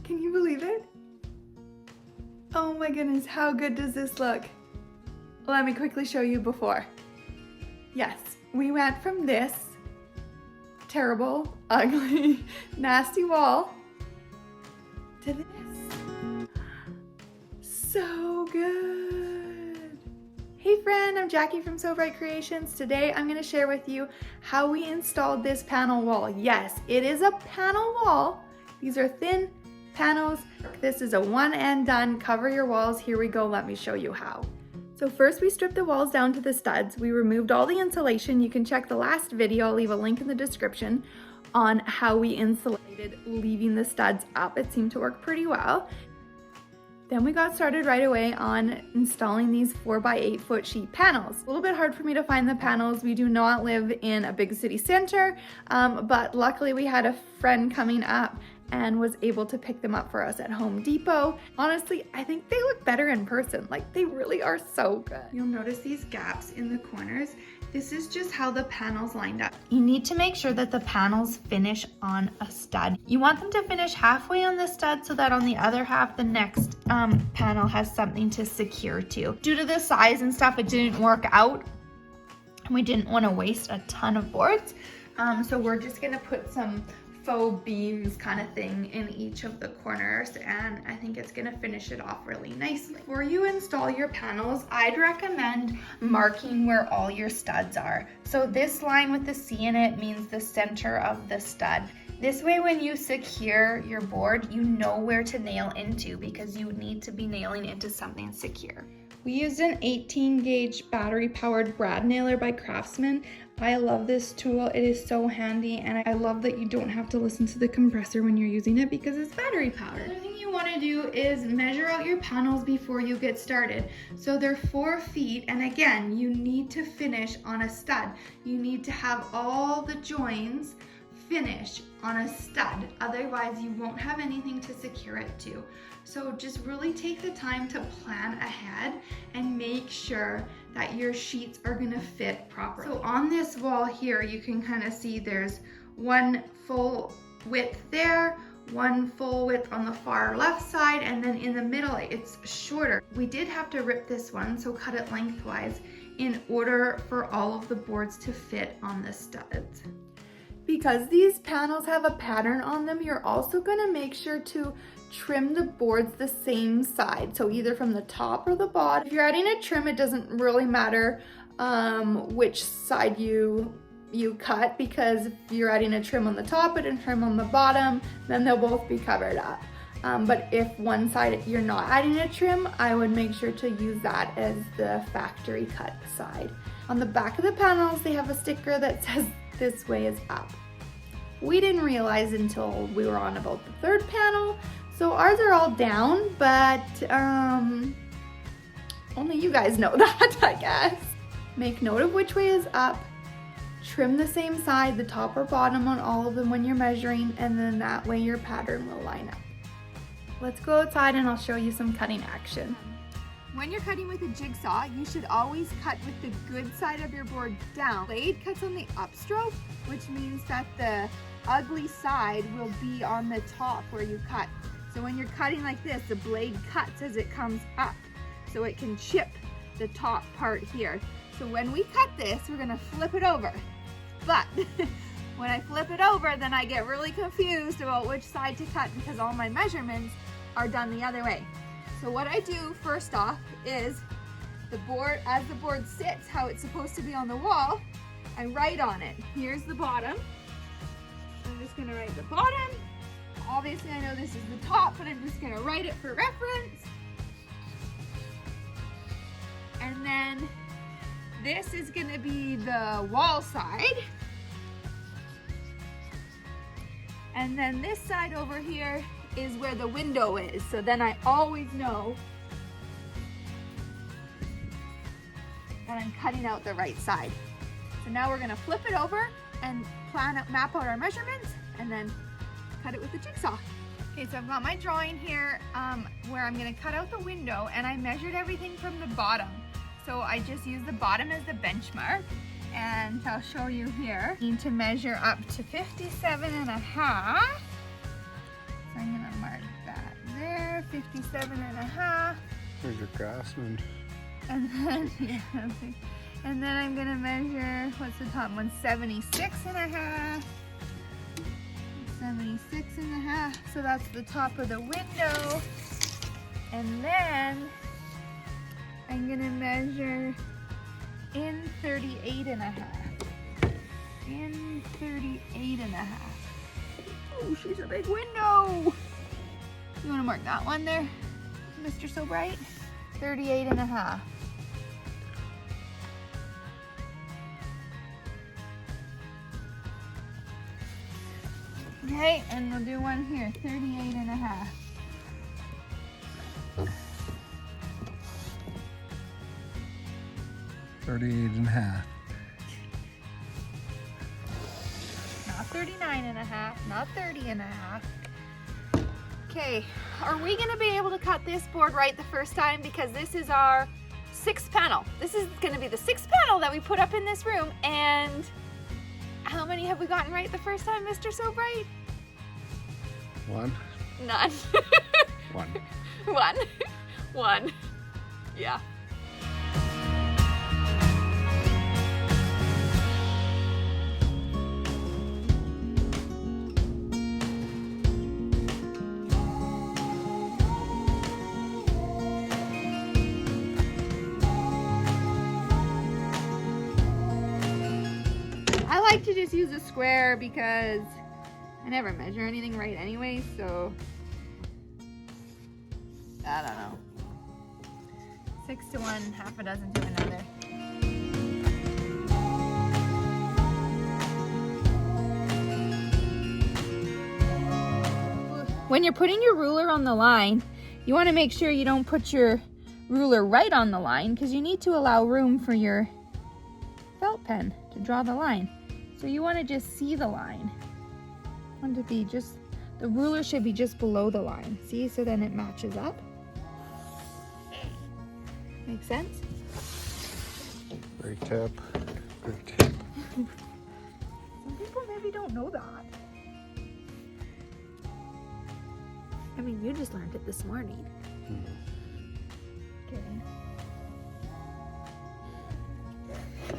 Can you believe it? Oh my goodness, how good does this look? Let me quickly show you before. Yes, we went from this terrible, ugly, nasty wall to this. So good. Hey friend, I'm Jackie from So Bright Creations. Today I'm going to share with you how we installed this panel wall. Yes, it is a panel wall. These are thin panels. This is a one and done. Cover your walls. Here we go. Let me show you how. So first we stripped the walls down to the studs. We removed all the insulation. You can check the last video. I'll leave a link in the description on how we insulated, leaving the studs up. It seemed to work pretty well. Then we got started right away on installing these 4x8 foot sheet panels. A little bit hard for me to find the panels. We do not live in a big city center, but luckily we had a friend coming up and was able to pick them up for us at Home Depot. Honestly, I think they look better in person. Like, they really are so good. You'll notice these gaps in the corners. This is just how the panels lined up. You need to make sure that the panels finish on a stud. You want them to finish halfway on the stud so that on the other half, the next panel has something to secure to. Due to the size and stuff, it didn't work out. We didn't want to waste a ton of boards. So we're just gonna put some faux beams kind of thing in each of the corners, and I think it's gonna finish it off really nicely. Before you install your panels, I'd recommend marking where all your studs are. So this line with the C in it means the center of the stud. This way, when you secure your board, you know where to nail into because you need to be nailing into something secure. We used an 18 gauge battery powered brad nailer by Craftsman. I love this tool. It is so handy, and I love that you don't have to listen to the compressor when you're using it because it's battery powered. The other thing you want to do is measure out your panels before you get started. So they're 4 feet, and again, you need to finish on a stud. You need to have all the joins finish on a stud, otherwise you won't have anything to secure it to. So just really take the time to plan ahead and make sure that your sheets are gonna fit properly. So on this wall here, you can kind of see there's one full width there, one full width on the far left side, and then in the middle it's shorter. We did have to rip this one, so cut it lengthwise in order for all of the boards to fit on the studs. Because these panels have a pattern on them, you're also gonna make sure to trim the boards the same side. So either from the top or the bottom. If you're adding a trim, it doesn't really matter which side you cut, because if you're adding a trim on the top and a trim on the bottom, then they'll both be covered up. But if one side you're not adding a trim, I would make sure to use that as the factory cut side. On the back of the panels, they have a sticker that says "This way is up." We didn't realize until we were on about the 3rd panel, so ours are all down, but only you guys know that, I guess. Make note of which way is up, trim the same side, the top or bottom on all of them when you're measuring, and then that way your pattern will line up. Let's go outside and I'll show you some cutting action. When you're cutting with a jigsaw, you should always cut with the good side of your board down. Blade cuts on the upstroke, which means that the ugly side will be on the top where you cut. So when you're cutting like this, the blade cuts as it comes up, so it can chip the top part here. So when we cut this, we're gonna flip it over. But when I flip it over, then I get really confused about which side to cut because all my measurements are done the other way. So what I do first off is the board, as the board sits how it's supposed to be on the wall, I write on it. Here's the bottom. I'm just gonna write the bottom. Obviously I know this is the top, but I'm just gonna write it for reference. And then this is gonna be the wall side. And then this side over here is where the window is. So then I always know that I'm cutting out the right side. So now we're gonna flip it over and map out our measurements and then cut it with the jigsaw. Okay, so I've got my drawing here where I'm gonna cut out the window, and I measured everything from the bottom. So I just used the bottom as the benchmark, and I'll show you here. You need to measure up to 57.5. So I'm gonna mark that. 57.5. There's your craftsman. And then, yeah, okay. And then I'm gonna measure, what's the top one? 76.5. 76.5. So that's the top of the window. And then I'm gonna measure in 38.5. In 38.5. Oh, she's a big window. You wanna mark that one there, Mr. So Bright? 38.5. Okay, and we'll do one here, 38.5. Not 39.5, not 30.5. Okay, are we gonna be able to cut this board right the first time? Because this is our 6th panel. This is gonna be the 6th panel that we put up in this room, and how many have we gotten right the first time, Mr. So Bright? One. None. One. One. One. Yeah. I like to just use a square because I never measure anything right anyway, so I don't know. 6 to 1, half a dozen to another. When you're putting your ruler on the line, you want to make sure you don't put your ruler right on the line because you need to allow room for your felt pen to draw the line. So you want to just see the line. Want to be just, the ruler should be just below the line. See, so then it matches up. Make sense? Great tip. Great tip. Some people maybe don't know that. I mean, you just learned it this morning. Okay.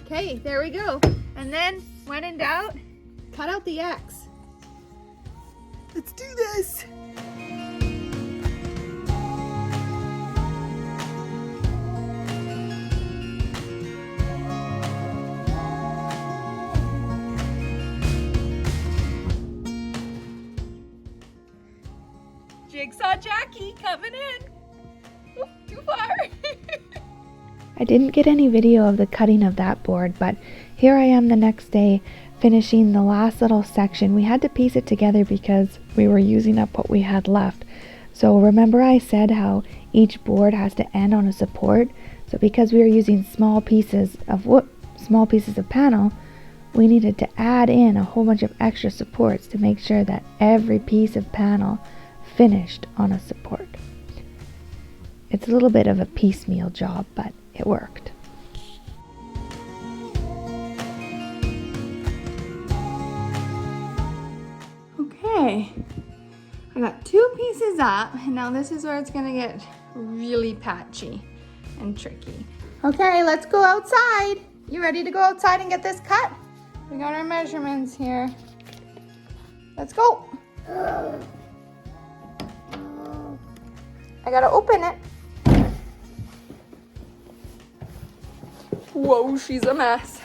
Okay, there we go. And then, when in doubt, cut out the X. Let's do this. Jigsaw Jackie coming in. Oop, too far. I didn't get any video of the cutting of that board, but here I am the next day finishing the last little section. We had to piece it together because we were using up what we had left. So remember I said how each board has to end on a support? So because we were using small pieces of wood, small pieces of panel, we needed to add in a whole bunch of extra supports to make sure that every piece of panel finished on a support. It's a little bit of a piecemeal job, but it worked. Okay, I got 2 pieces up, and now this is where it's gonna get really patchy and tricky. Okay, let's go outside. You ready to go outside and get this cut? We got our measurements here. Let's go. I gotta open it. Whoa, she's a mess.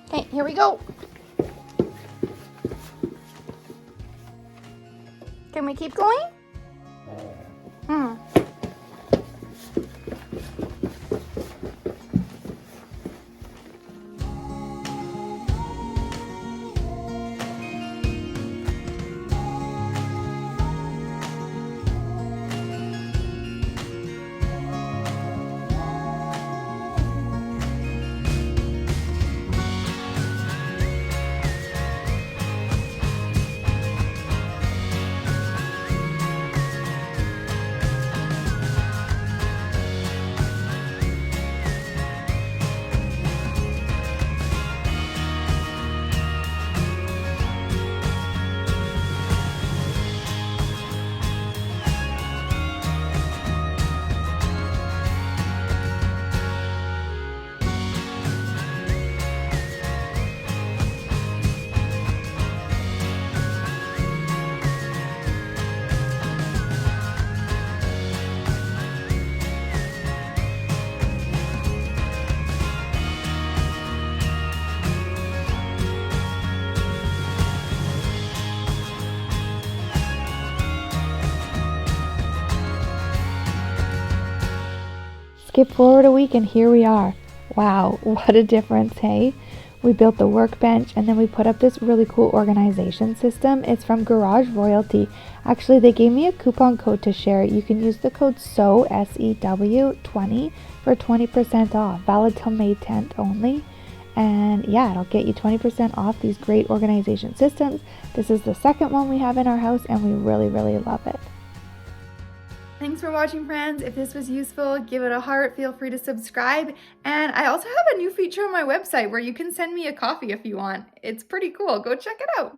Okay, here we go. Can we keep going? Skip forward a week and here we are. Wow, what a difference, hey? We built the workbench and then we put up this really cool organization system. It's from Garage Royalty. Actually, they gave me a coupon code to share. You can use the code SEW, S-E-W, 20 for 20% off. Valid till May 10th only. And yeah, it'll get you 20% off these great organization systems. This is the second one we have in our house and we really, really love it. Thanks for watching, friends. If this was useful, give it a heart. Feel free to subscribe. And I also have a new feature on my website where you can send me a coffee if you want. It's pretty cool. Go check it out.